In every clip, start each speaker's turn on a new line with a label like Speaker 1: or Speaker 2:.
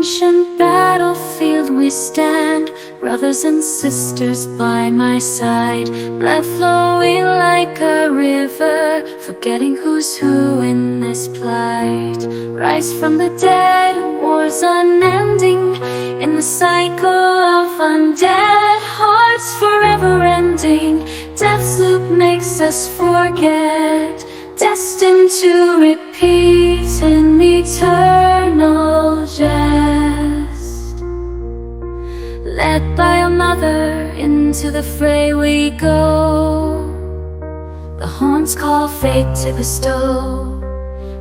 Speaker 1: ancient battlefield we stand, brothers and sisters by my side, blood flowing like a river, forgetting who's who in this plight. Rise from the dead, wars unending, in the cycle of undead hearts forever ending. Death's loop makes us forget, destined to repeat in eternal jest. Led by a mother, into the fray we go. The horns call fate to bestow.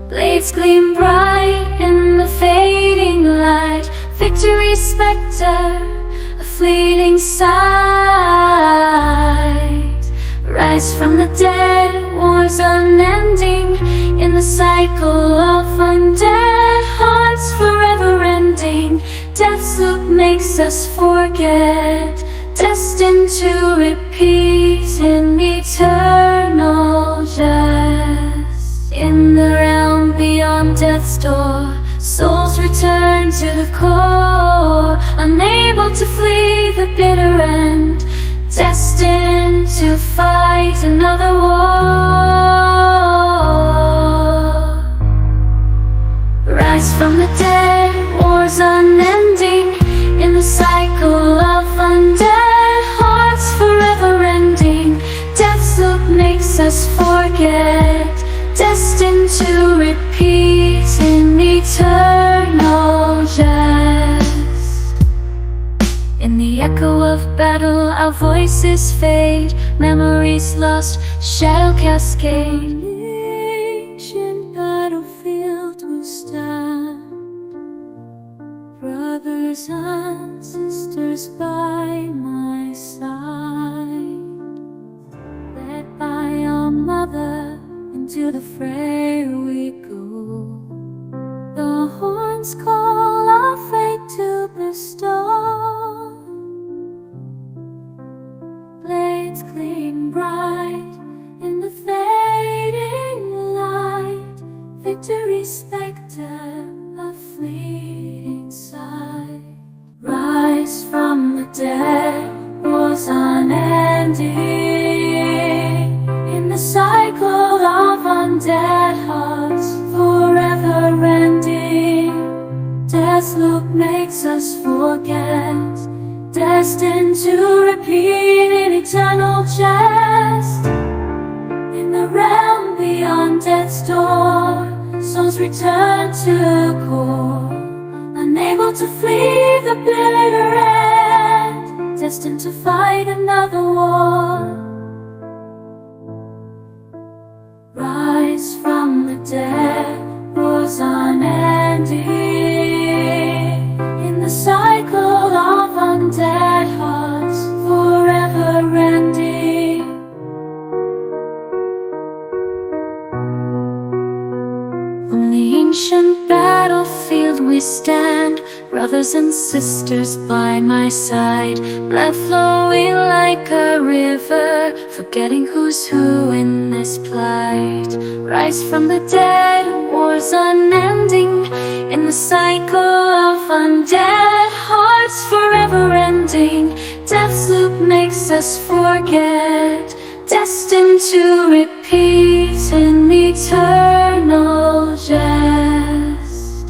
Speaker 1: Blades gleam bright in the fading light. Victory's spectre, a fleeting sight. Rise from the dead, wars unending, in the cycle of undead hearts forever ending. Death's loop makes us forget, destined to repeat in eternal jest. In the realm beyond death's door, souls return to the core, unable to flee the bitter end, destined to fight another war. Rise from the dead, wars unending, in the cycle of undead hearts forever ending. Death's loop makes us forget, destined to repeat in eternal jest. In the echo of battle our voices fade, memories lost, shadow cascade. Ancient battlefield will stand, brothers and sisters by my side. Led by our mother, into the fray we go. The horns call our fate to bestow. Blades gleam bright in the fading light. Victory's spectre, a fleeting sight. Rise from the dead, wars unending, in the cycle of undead hearts forever ending. Death's loop makes us forget, destined to repeat in eternal jest. In the realm beyond death's door, souls return to the core, unable to flee the bitter end, destined to fight another war. Rise from the dead, wars unending, in the cycle of undead hearts forever ending. On the ancient battlefield we stand, brothers and sisters by my side, blood flowing like a river, forgetting who's who in this plight. Rise from the dead, wars unending, in the cycle of undead hearts forever ending. Death's loop makes us forget, destined to repeat in eternal jest.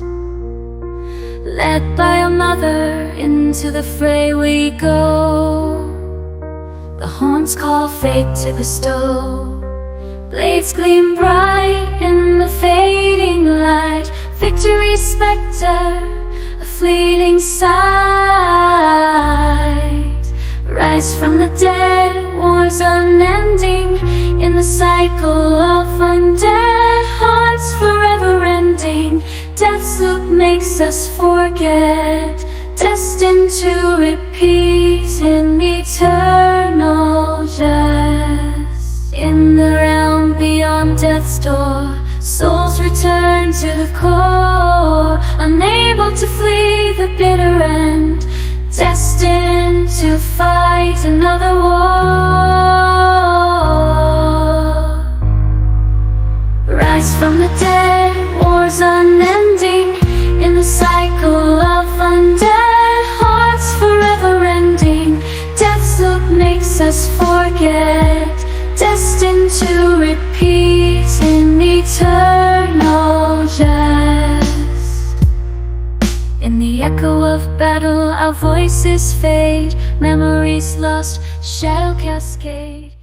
Speaker 1: Led by a mother, into the fray we go. The horns call fate to bestow. Blades gleam bright in the fading light. Victory's spectre, a fleeting sight. Rise from the dead, wars unending, in the cycle of undead hearts forever ending. Death's loop makes us forget, destined to repeat in eternal jest. In the realm beyond death's door, souls return to the core, unable to flee the bitter end, destined to fight another war. Rise from the dead, wars unending, in the cycle of battle, our voices fade, memories lost, shadow cascade.